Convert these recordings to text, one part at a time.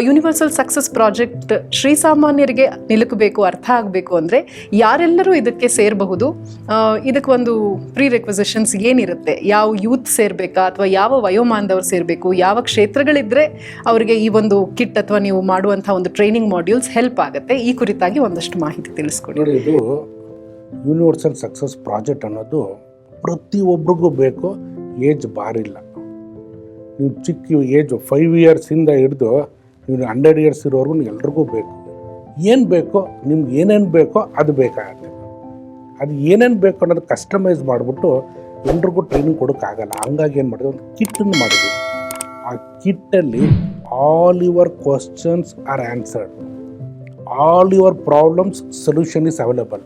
Universal success project ಶ್ರೀಸಾಮಾನ್ಯರಿಗೆ ನಿಲುಕಬೇಕು, ಅರ್ಥ ಆಗಬೇಕು ಅಂದರೆ ಯಾರೆಲ್ಲರೂ ಇದಕ್ಕೆ ಸೇರಬಹುದು? ಇದಕ್ಕೆ ಒಂದು ಪ್ರೀ ರೆಕ್ವಿಸಿಷನ್ಸ್ ಏನಿರುತ್ತೆ? ಯಾವ ಯೂತ್ ಸೇರಬೇಕಾ ಅಥವಾ ಯಾವ ವಯೋಮಾನದವ್ರು ಸೇರಬೇಕು? ಯಾವ ಕ್ಷೇತ್ರಗಳಿದ್ದರೆ ಅವರಿಗೆ ಈ ಒಂದು ಕಿಟ್ ಅಥವಾ ನೀವು ಮಾಡುವಂಥ ಒಂದು ಟ್ರೈನಿಂಗ್ ಮಾಡ್ಯೂಲ್ಸ್ ಹೆಲ್ಪ್ ಆಗುತ್ತೆ? ಈ ಕುರಿತಾಗಿ ಒಂದಷ್ಟು ಮಾಹಿತಿ ತಿಳಿಸ್ಕೊಡಿ. ನೋಡಿ, ಇದು ಯೂನಿವರ್ಸಲ್ ಸಕ್ಸಸ್ ಪ್ರಾಜೆಕ್ಟ್ ಅನ್ನೋದು ಪ್ರತಿಯೊಬ್ಬರಿಗೂ ಬೇಕು. ಏಜ್ ಬಾರಿಲ್ಲ. ನೀವು ಚಿಕ್ಕ ಏಜ್ 5 ಇಯರ್ಸಿಂದ ಹಿಡಿದು ನೀವು 100 ಇಯರ್ಸ್ ಇರೋರ್ಗು ಎಲ್ರಿಗೂ ಬೇಕು. ಏನು ಬೇಕೋ ನಿಮ್ಗೆ ಏನೇನು ಬೇಕೋ ಅದು ಬೇಕಾಗತ್ತೆ. ಅದು ಏನೇನು ಬೇಕು ಅನ್ನೋದು ಕಸ್ಟಮೈಸ್ ಮಾಡಿಬಿಟ್ಟು ಎಲ್ರಿಗೂ ಟ್ರೈನಿಂಗ್ ಕೊಡೋಕ್ಕಾಗಲ್ಲ. ಹಂಗಾಗಿ ಏನು ಮಾಡಿದ್ವಿ, ಒಂದು ಕಿಟ್ಟನ್ನು ಮಾಡಿದ್ವಿ. ಆ ಕಿಟ್ಟಲ್ಲಿ all your questions are answered, all your problems solution is available.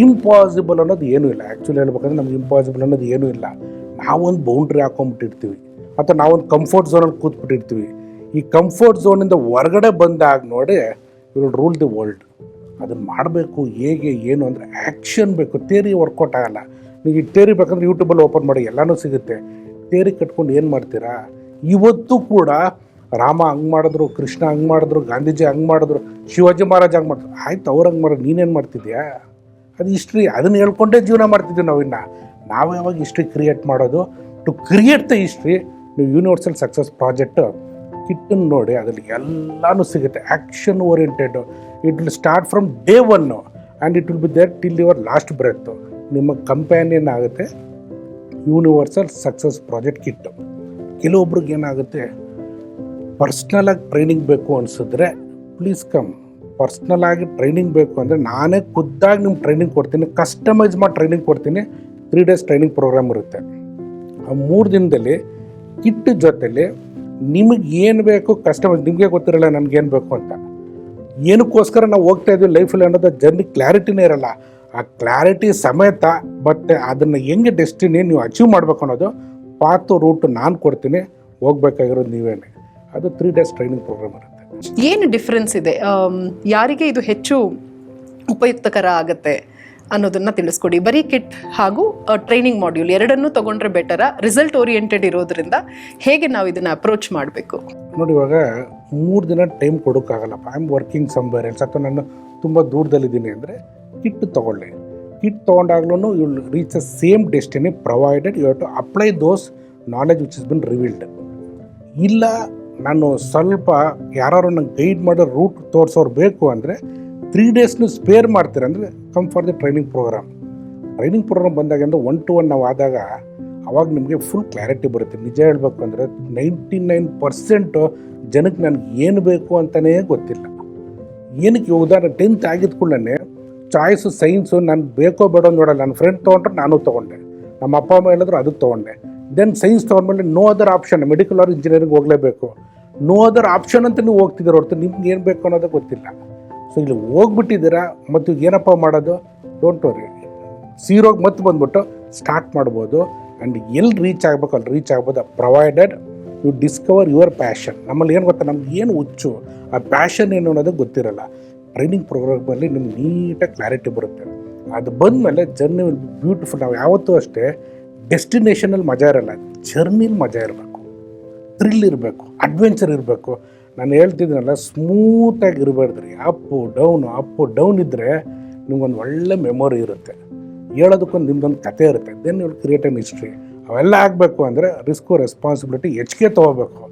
Impossible ಅನ್ನೋದು ಏನೂ ಇಲ್ಲ. ಆ್ಯಕ್ಚುಲಿ ಹೇಳ್ಬೇಕಂದ್ರೆ ನಮ್ಗೆ ಇಂಪಾಸಿಬಲ್ ಅನ್ನೋದು ಏನೂ ಇಲ್ಲ. ನಾವೊಂದು ಬೌಂಡ್ರಿ ಹಾಕೊಂಡ್ಬಿಟ್ಟಿರ್ತೀವಿ ಅಥವಾ ನಾವೊಂದು ಕಂಫರ್ಟ್ ಝೋನಲ್ಲಿ ಕೂತ್ಬಿಟ್ಟಿರ್ತೀವಿ. ಈ ಕಂಫರ್ಟ್ ಝೋನಿಂದ ಹೊರಗಡೆ ಬಂದಾಗ ನೋಡಿ you will rule the world. ಅದನ್ನು ಮಾಡಬೇಕು. ಹೇಗೆ ಏನು ಅಂದರೆ ಆ್ಯಕ್ಷನ್ ಬೇಕು. ಥಿಯರಿ ವರ್ಕೌಟ್ ಆಗಲ್ಲ. ನೀವು ಈ ಥಿಯರಿ ಬೇಕಂದ್ರೆ ಯೂಟ್ಯೂಬಲ್ಲಿ ಓಪನ್ ಮಾಡಿ ಎಲ್ಲನೂ ಸಿಗುತ್ತೆ. ಥಿಯರಿ ಕಟ್ಕೊಂಡು ಏನು ಮಾಡ್ತೀರಾ? ಇವತ್ತು ಕೂಡ ರಾಮ ಹಂಗೆ ಮಾಡಿದ್ರು, ಕೃಷ್ಣ ಹಂಗೆ ಮಾಡಿದ್ರು, ಗಾಂಧೀಜಿ ಹಂಗೆ ಮಾಡಿದ್ರು, ಶಿವಾಜಿ ಮಹಾರಾಜ್ ಹಂಗೆ ಮಾಡಿದ್ರು. ಆಯ್ತು, ಅವ್ರು ಹಂಗೆ ಮಾಡೋದು, ನೀನೇನು ಮಾಡ್ತಿದ್ಯಾ? ಅದು ಹಿಸ್ಟ್ರಿ. ಅದನ್ನು ಹೇಳ್ಕೊಂಡೇ ಜೀವನ ಮಾಡ್ತಿದ್ದೀವಿ ನಾವು. ನಾವು ಯಾವಾಗ ಹಿಸ್ಟ್ರಿ ಕ್ರಿಯೇಟ್ ಮಾಡೋದು? To create the history. ನೀವು ಯೂನಿವರ್ಸಲ್ ಸಕ್ಸಸ್ ಪ್ರಾಜೆಕ್ಟ್ ಕಿಟ್ಟನ್ನು ನೋಡಿ, ಅದರಲ್ಲಿ ಎಲ್ಲನೂ ಸಿಗುತ್ತೆ. Action oriented. It will start from day 1 and it will be there till your last breath. ನಿಮ್ಮ ಕಂಪ್ಯಾನಿಯನ್ ಆಗುತ್ತೆ ಯೂನಿವರ್ಸಲ್ ಸಕ್ಸಸ್ ಪ್ರಾಜೆಕ್ಟ್ ಕಿಟ್ಟು. ಕೆಲವೊಬ್ರಿಗೆ ಏನಾಗುತ್ತೆ, ಪರ್ಸ್ನಲಾಗಿ ಟ್ರೈನಿಂಗ್ ಬೇಕು ಅನಿಸಿದ್ರೆ ಪ್ಲೀಸ್ ಕಮ್. ಪರ್ಸ್ನಲ್ ಆಗಿ ಟ್ರೈನಿಂಗ್ ಬೇಕು ಅಂದರೆ ನಾನೇ ಖುದ್ದಾಗಿ ನಿಮ್ಗೆ ಟ್ರೈನಿಂಗ್ ಕೊಡ್ತೀನಿ, ಕಸ್ಟಮೈಸ್ ಮಾಡಿ ಟ್ರೈನಿಂಗ್ ಕೊಡ್ತೀನಿ. 3 ಡೇಸ್ ಟ್ರೈನಿಂಗ್ ಪ್ರೋಗ್ರಾಮ್ ಇರುತ್ತೆ. ಆ 3 ದಿನದಲ್ಲಿ ಕಿಟ್ ಜೊತೆಲಿ ನಿಮಗೆ ಏನು ಬೇಕು ಕಸ್ಟಮೈಸ್. ನಿಮಗೆ ಗೊತ್ತಿರಲ್ಲ ನನಗೇನು ಬೇಕು ಅಂತ. ಏನಕ್ಕೋಸ್ಕರ ನಾವು ಹೋಗ್ತಾ ಇದ್ದೀವಿ ಲೈಫಲ್ಲಿ ಅನ್ನೋದು ಜರ್ನಿ ಕ್ಲಾರಿಟಿನೇ ಇರಲ್ಲ. ಆ ಕ್ಲಾರಿಟಿ ಸಮೇತ ಮತ್ತು ಅದನ್ನು ಹೆಂಗೆ ಡೆಸ್ಟಿನಿ ನೀವು ಅಚೀವ್ ಮಾಡಬೇಕು ಅನ್ನೋದು ಪಾತು ರೂಟು ನಾನು ಕೊಡ್ತೀನಿ. ಹೋಗ್ಬೇಕಾಗಿರೋದು ನೀವೇನೆ. ಅದು 3 ಡೇಸ್ ಟ್ರೈನಿಂಗ್ ಪ್ರೋಗ್ರಾಮ್ ಇರುತ್ತೆ. ಏನು ಡಿಫ್ರೆನ್ಸ್ ಇದೆ? ಯಾರಿಗೆ ಇದು ಹೆಚ್ಚು ಉಪಯುಕ್ತಕರ ಆಗುತ್ತೆ ಅನ್ನೋದನ್ನು ತಿಳಿಸ್ಕೊಡಿ. ಬರೀ ಕಿಟ್ ಹಾಗೂ ಟ್ರೈನಿಂಗ್ ಮಾಡ್ಯೂಲ್ ಎರಡನ್ನೂ ತೊಗೊಂಡ್ರೆ ಬೆಟರಾ? ರಿಸಲ್ಟ್ ಓರಿಯೆಂಟೆಡ್ ಇರೋದ್ರಿಂದ ಹೇಗೆ ನಾವು ಇದನ್ನು ಅಪ್ರೋಚ್ ಮಾಡಬೇಕು? ನೋಡಿ, ಇವಾಗ 3 ದಿನ ಟೈಮ್ ಕೊಡೋಕ್ಕಾಗಲ್ಲಪ್ಪ. I am working somewhere else ಅಥವಾ ನಾನು ತುಂಬ ದೂರದಲ್ಲಿದ್ದೀನಿ ಅಂದರೆ ಕಿಟ್ ತೊಗೊಳ್ಳಿ. ಕಿಟ್ ತೊಗೊಂಡಾಗ್ಲೂ you will reach the same destiny provided you have to apply those knowledge which is been revealed. ಇಲ್ಲ ನಾನು ಸ್ವಲ್ಪ ಯಾರು ನಂಗೆ ಗೈಡ್ ಮಾಡೋ ರೂಟ್ ತೋರಿಸೋರು ಬೇಕು ಅಂದರೆ 3 ಡೇಸ್ನು ಸ್ಪೇರ್ ಮಾಡ್ತೀರ ಅಂದರೆ come for the training programme. Training programme ಬಂದಾಗ ಅಂದರೆ 1 to 1 ನಾವು ಆದಾಗ ಅವಾಗ ನಿಮಗೆ ಫುಲ್ ಕ್ಲಾರಿಟಿ ಬರುತ್ತೆ. ನಿಜ ಹೇಳಬೇಕು ಅಂದರೆ 99% ಜನಕ್ಕೆ ನನಗೆ ಏನು ಬೇಕು ಅಂತಲೇ ಗೊತ್ತಿಲ್ಲ. ಏನಕ್ಕೆ ಉದಾಹರಣೆ 10th ಆಗಿದ್ದ ಕೂಡಲೇ ಚಾಯ್ಸು ಸೈನ್ಸು ನಾನು ಬೇಕೋ ಬೇಡೋ ನೋಡಲ್ಲ. ನನ್ನ ಫ್ರೆಂಡ್ ತೊಗೊಂಡ್ರೆ ನಾನು ತೊಗೊಂಡೆ, ನಮ್ಮ ಅಪ್ಪ ಅಮ್ಮ ಹೇಳಿದ್ರು ಅದಕ್ಕೆ ತೊಗೊಂಡೆ. ದೆನ್ ಸೈನ್ಸ್ ತೊಗೊಂಡ್ಮೇಲೆ no other option, medical or engineering ಹೋಗಲೇಬೇಕು. ನೋ ಅದರ್ ಆಪ್ಷನ್ ಅಂತ ನೀವು ಹೋಗ್ತಿದ್ದೀರ ಹೊರತು ನಿಮ್ಗೆ ಏನು ಬೇಕು ಅನ್ನೋದು ಗೊತ್ತಿಲ್ಲ. ಸೊ ಇಲ್ಲಿ ಹೋಗ್ಬಿಟ್ಟಿದ್ದೀರಾ ಮತ್ತು ಏನಪ್ಪ ಮಾಡೋದು? ಡೋಂಟ್ ವರಿ, ಝೀರೋಗೆ ಮತ್ತೆ ಬಂದ್ಬಿಟ್ಟು ಸ್ಟಾರ್ಟ್ ಮಾಡ್ಬೋದು. ಆ್ಯಂಡ್ ಎಲ್ಲಿ ರೀಚ್ ಆಗಬೇಕು ಅಲ್ಲಿ ರೀಚ್ ಆಗ್ಬೋದು, provided you discover your passion. ನಮ್ಮಲ್ಲಿ ಏನು ಗೊತ್ತಾ, ನಮ್ಗೆ ಏನು ಹುಚ್ಚು, ಆ ಪ್ಯಾಷನ್ ಏನು ಅನ್ನೋದು ಗೊತ್ತಿರಲ್ಲ. ಟ್ರೈನಿಂಗ್ ಪ್ರೋಗ್ರಾಮಲ್ಲಿ ನಿಮ್ಗೆ ನೀಟಾಗಿ ಕ್ಲಾರಿಟಿ ಬರುತ್ತೆ. ಅದು ಬಂದಮೇಲೆ ಜರ್ನಿ ವಿಲ್ ಬಿ ಬ್ಯೂಟಿಫುಲ್. ನಾವು ಯಾವತ್ತೂ ಅಷ್ಟೇ ಡೆಸ್ಟಿನೇಷನಲ್ಲಿ ಮಜಾ ಇರಲ್ಲ, ಜರ್ನಿಲಿ ಮಜಾ ಇರಬೇಕು, ಥ್ರಿಲ್ ಇರಬೇಕು, ಅಡ್ವೆಂಚರ್ ಇರಬೇಕು. ನಾನು ಹೇಳ್ತಿದ್ದೀನಲ್ಲ, ಸ್ಮೂತಾಗಿ ಇರಬಾರ್ದ್ರಿ. ಅಪ್ಪು ಡೌನ್ ಇದ್ದರೆ ನಿಮ್ಗೊಂದು ಒಳ್ಳೆ ಮೆಮೊರಿ ಇರುತ್ತೆ. ಹೇಳೋದಕ್ಕೊಂದು ನಿಮ್ದೊಂದು ಕತೆ ಇರುತ್ತೆ. Then you create an history. ಅವೆಲ್ಲ ಆಗಬೇಕು ಅಂದರೆ ರಿಸ್ಕು ರೆಸ್ಪಾನ್ಸಿಬಿಲಿಟಿ ಹೆಚ್ಚಿಗೆ ತೊಗೋಬೇಕು.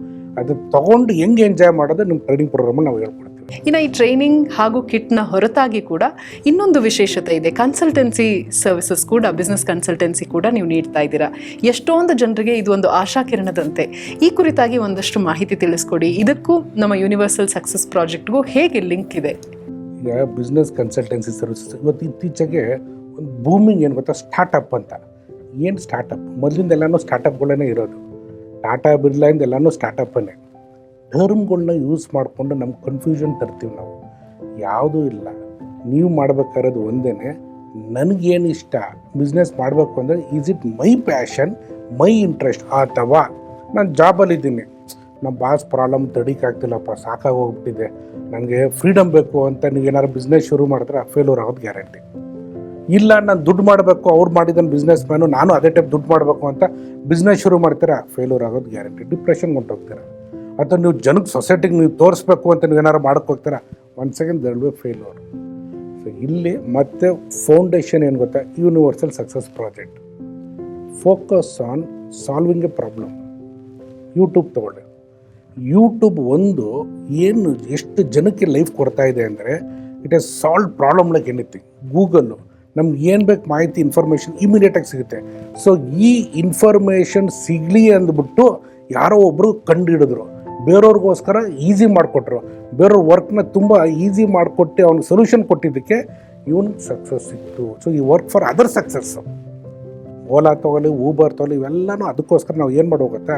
ಅದು ತೊಗೊಂಡು ಹೆಂಗೆ ಎಂಜಾಯ್ ಮಾಡೋದು ನಿಮ್ಮ ಟ್ರೈನಿಂಗ್ ಪ್ರೋಗ್ರಾಮಲ್ಲಿ ನಾವು ಹೇಳ್ಕೊಡ್ತೀವಿ. ಇನ್ನು ಈ ಟ್ರೈನಿಂಗ್ ಹಾಗೂ ಕಿಟ್ನ ಹೊರತಾಗಿ ಕೂಡ ಇನ್ನೊಂದು ವಿಶೇಷತೆ ಇದೆ. ಕನ್ಸಲ್ಟೆನ್ಸಿ ಸರ್ವಿಸಸ್ ಕೂಡ, ಬಿಸ್ನೆಸ್ ಕನ್ಸಲ್ಟೆನ್ಸಿ ಕೂಡ ನೀವು ನೀಡ್ತಾ ಇದ್ದೀರಾ. ಎಷ್ಟೊಂದು ಜನರಿಗೆ ಇದು ಒಂದು ಆಶಾಕಿರಣದಂತೆ. ಈ ಕುರಿತಾಗಿ ಒಂದಷ್ಟು ಮಾಹಿತಿ ತಿಳಿಸ್ಕೊಡಿ. ಇದಕ್ಕೂ ನಮ್ಮ ಯೂನಿವರ್ಸಲ್ ಸಕ್ಸಸ್ ಪ್ರಾಜೆಕ್ಟ್ಗೂ ಹೇಗೆ ಲಿಂಕ್ ಇದೆ? ಈಗ ಬಿಸ್ನೆಸ್ ಕನ್ಸಲ್ಟೆನ್ಸಿ ಸರ್ವಿಸಸ್ ಇವತ್ತು ಇತ್ತೀಚೆಗೆ ಒಂದು ಬೂಮಿಂಗ್ ಏನು ಗೊತ್ತಾ, ಸ್ಟಾರ್ಟಪ್ ಅಂತ. ಏನು ಸ್ಟಾರ್ಟಪ್? ಮೊದಲಿಂದ ಎಲ್ಲನೂ ಸ್ಟಾರ್ಟಪ್ಗಳೇ ಇರೋದು. ಟಾಟಾ ಬಿರ್ಲಾಯಿಂದ ಎಲ್ಲನೂ ಸ್ಟಾರ್ಟಪ್ಪನ್ನೇ. ಟರ್ಮ್ಗಳನ್ನ ಯೂಸ್ ಮಾಡಿಕೊಂಡು ನಮ್ಗೆ ಕನ್ಫ್ಯೂಷನ್ ತರ್ತೀವಿ ನಾವು. ಯಾವುದೂ ಇಲ್ಲ. ನೀವು ಮಾಡಬೇಕಾಗಿರೋದು ಒಂದೇ, ನನಗೇನು ಇಷ್ಟ ಬಿಸ್ನೆಸ್ ಮಾಡಬೇಕು ಅಂದರೆ, is it my passion, my interest, ಅಥವಾ ನಾನು ಜಾಬಲ್ಲಿದ್ದೀನಿ, ನಮ್ಮ ಬಾಸ್ ಪ್ರಾಬ್ಲಮ್ ತಡೀಕಾಗ್ತಿಲ್ಲಪ್ಪ, ಸಾಕಾಗೋಗ್ಬಿಟ್ಟಿದೆ, ನನಗೆ ಫ್ರೀಡಮ್ ಬೇಕು ಅಂತ ನೀವು ಏನಾದ್ರು ಬಿಸ್ನೆಸ್ ಶುರು ಮಾಡಿದ್ರೆ ಫೇಲ್ಯೂರ್ ಆಗೋದು ಗ್ಯಾರಂಟಿ. ಇಲ್ಲ ನಾನು ದುಡ್ಡು ಮಾಡಬೇಕು, ಅವ್ರು ಮಾಡಿದ್ದಾನೆ ಬಿಸ್ನೆಸ್ ಮ್ಯಾನು, ನಾನು ಅದೇ ಟೈಪ್ ದುಡ್ಡು ಮಾಡಬೇಕು ಅಂತ ಬಿಸ್ನೆಸ್ ಶುರು ಮಾಡ್ತೀರಾ, ಫೇಲ್ಯೂರ್ ಆಗೋದು ಗ್ಯಾರಂಟಿ. ಡಿಪ್ರೆಷನ್ಗೆ ಹೊಂಟೋಗ್ತೀರ. ಅಥವಾ ನೀವು ಜನಕ್ಕೆ ಸೊಸೈಟಿಗೆ ನೀವು ತೋರಿಸ್ಬೇಕು ಅಂತ ನೀವು ಏನಾರು ಮಾಡೋಕ್ಕೆ ಹೋಗ್ತೀರಾ, 1 second there will be failure. So ಇಲ್ಲಿ ಮತ್ತೆ ಫೌಂಡೇಶನ್ ಏನು ಗೊತ್ತಾ, universal success project. Focus on solving a problem. YouTube ತೊಗೊಳ್ಳಿ. ಯೂಟ್ಯೂಬ್ ಒಂದು ಏನು ಎಷ್ಟು ಜನಕ್ಕೆ ಲೈಫ್ ಕೊಡ್ತಾ ಇದೆ ಅಂದರೆ, it has solve problem like anything. Google ನಮ್ಗೆ ಏನು ಬೇಕು ಮಾಹಿತಿ ಇನ್ಫಾರ್ಮೇಷನ್ ಇಮಿಡಿಯೇಟಾಗಿ ಸಿಗುತ್ತೆ. ಸೊ ಈ ಇನ್ಫಾರ್ಮೇಷನ್ ಸಿಗಲಿ ಅಂದ್ಬಿಟ್ಟು ಯಾರೋ ಒಬ್ಬರು ಕಂಡು ಹಿಡಿದ್ರು, ಬೇರೆಯವ್ರಿಗೋಸ್ಕರ ಈಸಿ ಮಾಡಿಕೊಟ್ರು, ಬೇರೆಯವ್ರ ವರ್ಕ್ನ ತುಂಬ ಈಸಿ ಮಾಡಿಕೊಟ್ಟು ಅವ್ನಿಗೆ ಸೊಲ್ಯೂಷನ್ ಕೊಟ್ಟಿದ್ದಕ್ಕೆ ಇವನಿಗೆ ಸಕ್ಸಸ್ ಸಿಕ್ತು. ಸೊ ಈ work for other success. Ola ತೊಗೊಳ್ಳಿ, ಊಬರ್ ತೊಗೊಳ್ಳಿ, ಇವೆಲ್ಲನೂ ಅದಕ್ಕೋಸ್ಕರ ನಾವು ಏನು ಮಾಡ್ಬೇಕಂತ,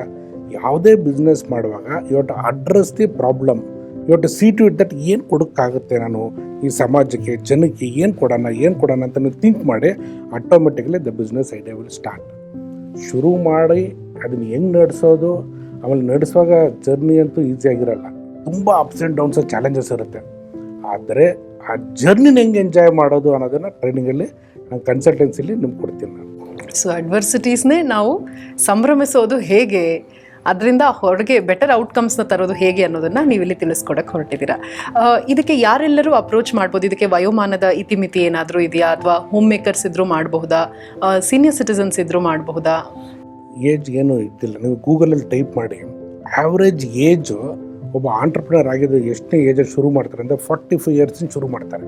ಯಾವುದೇ ಬಿಸ್ನೆಸ್ ಮಾಡುವಾಗ ಇವತ್ತು ಅಡ್ರೆಸ್ ದಿ ಪ್ರಾಬ್ಲಮ್, ಇವತ್ತು ಸಿ ಟು ಇಟ್ ದಟ್ ಏನು ಕೊಡೋಕ್ಕಾಗುತ್ತೆ ನಾನು ಈ ಸಮಾಜಕ್ಕೆ, ಜನಕ್ಕೆ ಏನು ಕೊಡೋಣ ಅಂತ ನೀವು ಥಿಂಕ್ ಮಾಡಿ, automatically the business idea will start. ಶುರು ಮಾಡಿ ಅದನ್ನು ಹೆಂಗೆ ನಡೆಸೋದು, ಆಮೇಲೆ ನಡೆಸುವಾಗ ಜರ್ನಿ ಅಂತೂ ಈಸಿಯಾಗಿರಲ್ಲ, ತುಂಬ ಅಪ್ಸ್ ಆ್ಯಂಡ್ ಡೌನ್ಸ್ ಚಾಲೆಂಜಸ್ ಇರುತ್ತೆ. ಆದರೆ ಆ ಜರ್ನಿನ ಹೆಂಗೆ ಎಂಜಾಯ್ ಮಾಡೋದು ಅನ್ನೋದನ್ನು ಟ್ರೈನಿಂಗಲ್ಲಿ ನಾನು ಕನ್ಸಲ್ಟೆನ್ಸಿಲಿ ನಿಮ್ಗೆ ಕೊಡ್ತೀನಿ ನಾನು. ಸೊ ಅಡ್ವರ್ಸಿಟೀಸ್ನೇ ನಾವು ಸಂಭ್ರಮಿಸೋದು ಹೇಗೆ, ಅದರಿಂದ ಹೊರಗೆ ಬೆಟರ್ ಔಟ್ಕಮ್ಸ್ನ ತರೋದು ಹೇಗೆ ಅನ್ನೋದನ್ನು ನೀವು ಇಲ್ಲಿ ತಿಳಿಸ್ಕೊಡಕ್ಕೆ ಹೊರಟಿದ್ದೀರಾ. ಇದಕ್ಕೆ ಯಾರೆಲ್ಲರೂ ಅಪ್ರೋಚ್ ಮಾಡ್ಬೋದು? ಇದಕ್ಕೆ ವಯೋಮಾನದ ಇತಿಮಿತಿ ಏನಾದರೂ ಇದೆಯಾ, ಅಥವಾ ಹೋಮ್ ಮೇಕರ್ಸ್ ಇದ್ರೂ ಮಾಡಬಹುದಾ, ಸೀನಿಯರ್ ಸಿಟಿಸನ್ಸ್ ಇದ್ರೂ ಮಾಡಬಹುದಾ? ಏಜ್ ಏನೂ ಇದ್ದಿಲ್ಲ. ನೀವು ಗೂಗಲಲ್ಲಿ ಟೈಪ್ ಮಾಡಿ, ಆ್ಯಾವ್ರೇಜ್ ಏಜು ಒಬ್ಬ ಆಂಟ್ರಪ್ರಿನರ್ ಆಗಿದ್ದು ಎಷ್ಟನೇ ಏಜಲ್ಲಿ ಶುರು ಮಾಡ್ತಾರೆ ಅಂದರೆ 45 ಇಯರ್ಸಿಂದ ಶುರು ಮಾಡ್ತಾರೆ.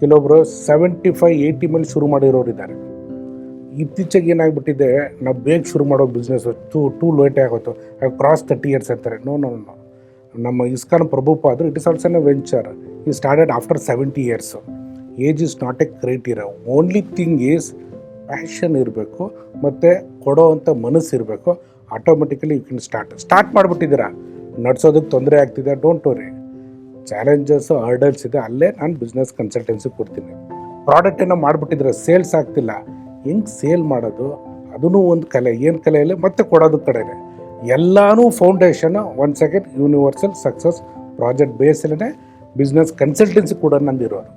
ಕೆಲವೊಬ್ಬರು 75-80 ಮೇಲೆ ಶುರು ಮಾಡಿರೋರು ಇದ್ದಾರೆ. ಇತ್ತೀಚೆಗೆ ಏನಾಗ್ಬಿಟ್ಟಿದೆ, ನಾವು ಬೇಗ ಶುರು ಮಾಡೋ ಬಿಸ್ನೆಸ್ ಟೂ ಲೇಟೇ ಆಗೋದು, ಕ್ರಾಸ್ 30 ಇಯರ್ಸ್ ಅಂತಾರೆ. ನೋ. ನಮ್ಮ ಇಸ್ಕಾನ್ ಪ್ರಭುಪಾದರು, it is also a venture, ಈ started after 70 years. Age is not a criteria. Only thing is passion ಇರಬೇಕು ಮತ್ತು ಕೊಡೋವಂಥ ಮನಸ್ಸು ಇರಬೇಕು. ಆಟೋಮೆಟಿಕಲಿ ಯು ಕ್ಯಾನ್ ಸ್ಟಾರ್ಟ್ ಮಾಡಿಬಿಟ್ಟಿದ್ದೀರಾ, ನಡ್ಸೋದಕ್ಕೆ ತೊಂದರೆ ಆಗ್ತಿದೆ, ಡೋಂಟ್ ವರಿ. ಚಾಲೆಂಜಸ್ಸು ಹರ್ಡಲ್ಸ್ ಇದೆ, ಅಲ್ಲೇ ನಾನು ಬಿಸ್ನೆಸ್ ಕನ್ಸಲ್ಟೆನ್ಸಿ ಕೊಡ್ತೀನಿ. ಪ್ರಾಡಕ್ಟನ್ನು ಮಾಡಿಬಿಟ್ಟಿದ್ರೆ ಸೇಲ್ಸ್ ಆಗ್ತಿಲ್ಲ, ಹೆಂಗೆ ಸೇಲ್ ಮಾಡೋದು, ಅದೂ ಒಂದು ಕಲೆ. ಏನು ಕಲೆಯಲ್ಲಿ ಮತ್ತೆ ಕೊಡೋದು ಕಡೆನೇ ಎಲ್ಲನೂ foundation. 1 second universal success project ಬೇಸಲ್ಲೇ ಬಿಸ್ನೆಸ್ ಕನ್ಸಲ್ಟೆನ್ಸಿ ಕೂಡ ನಂದಿರೋರು.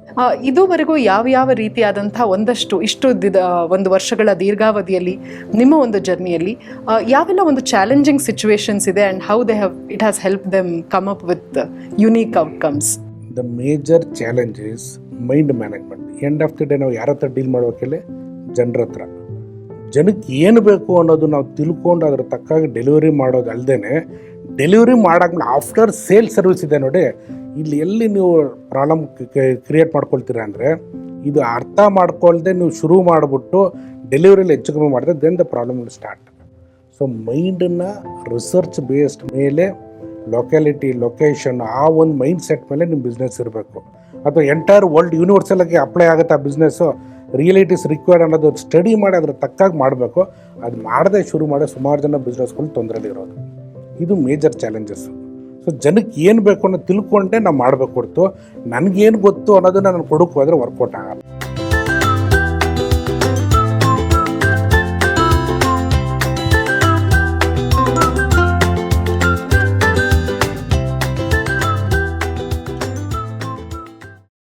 ಇದುವರೆಗೂ ಯಾವ ರೀತಿಯಾದಂಥ ಒಂದು ವರ್ಷಗಳ ದೀರ್ಘಾವಧಿಯಲ್ಲಿ ನಿಮ್ಮ ಒಂದು ಜರ್ನಿಯಲ್ಲಿ ಯಾವೆಲ್ಲ ಒಂದು ಚಾಲೆಂಜಿಂಗ್ ಸಿಚುವೇಶನ್ಸ್ ಇದೆ, and how it has help them come up with unique outcomes? The major challenge is mind management. End of the day ನಾವು ಯಾರ ಹತ್ರ ಡೀಲ್ ಮಾಡ್ಬೇಕಲ್ಲಿ, ಜನರ ಹತ್ರ. ಜನಕ್ಕೆ ಏನು ಬೇಕು ಅನ್ನೋದು ನಾವು ತಿಳ್ಕೊಂಡು ಅದ್ರ ತಕ್ಕಾಗಿ ಡೆಲಿವರಿ ಮಾಡೋದು ಅಲ್ಲದೆ, ಡೆಲಿವರಿ ಮಾಡಾದ್ಮೇಲೆ ಆಫ್ಟರ್ ಸೇಲ್ ಸರ್ವಿಸ್ ಇದೆ ನೋಡಿ, ಇಲ್ಲಿ ಎಲ್ಲಿ ನೀವು ಪ್ರಾಬ್ಲಮ್ ಕ್ರಿಯೇಟ್ ಮಾಡ್ಕೊಳ್ತೀರಾ ಅಂದರೆ, ಇದು ಅರ್ಥ ಮಾಡ್ಕೊಳ್ದೆ ನೀವು ಶುರು ಮಾಡಿಬಿಟ್ಟು ಡೆಲಿವರಿಲಿ ಹೆಚ್ಚು ಕಮ್ಮಿ ಮಾಡಿದ್ರೆ then the problem will start. So ಮೈಂಡನ್ನು ರಿಸರ್ಚ್ ಬೇಸ್ಡ್ ಮೇಲೆ, ಲೊಕೇಶನ್, ಆ ಒಂದು ಮೈಂಡ್ ಸೆಟ್ ಮೇಲೆ ನಿಮ್ಮ ಬಿಸ್ನೆಸ್ ಇರಬೇಕು. ಅಥವಾ ಎಂಟೈರ್ ವರ್ಲ್ಡ್ ಯೂನಿವರ್ಸಲ್ಲಾಗಿ ಅಪ್ಲೈ ಆಗುತ್ತೆ ಆ ಬಿಸ್ನೆಸ್ಸು, ರಿಯಲಿಟೀಸ್ ರಿಕ್ವೈರ್ಡ್ ಅನ್ನೋದು ಸ್ಟಡಿ ಮಾಡಿ ಅದ್ರ ತಕ್ಕಾಗಿ ಮಾಡಬೇಕು. ಅದು ಮಾಡದೆ ಶುರು ಮಾಡಿ ಸುಮಾರು ಜನ ಬಿಸ್ನೆಸ್ಗಳು ತೊಂದರೆಲಿರೋದು. ಇದು ಮೇಜರ್ ಚಾಲೆಂಜಸ್ಸು. ಸೊ ಜನಕ್ಕೆ ಏನು ಬೇಕು ಅನ್ನೋದು ತಿಳ್ಕೊಂಡೆ ನಾವು ಮಾಡಬೇಕು ಹೊರತು ನನಗೇನು ಗೊತ್ತು ಅನ್ನೋದನ್ನ ನಾನು ಕೊಡೋಕೆ ಹೋದರೆ ವರ್ಕೌಟ್ ಆಗಲ್ಲ.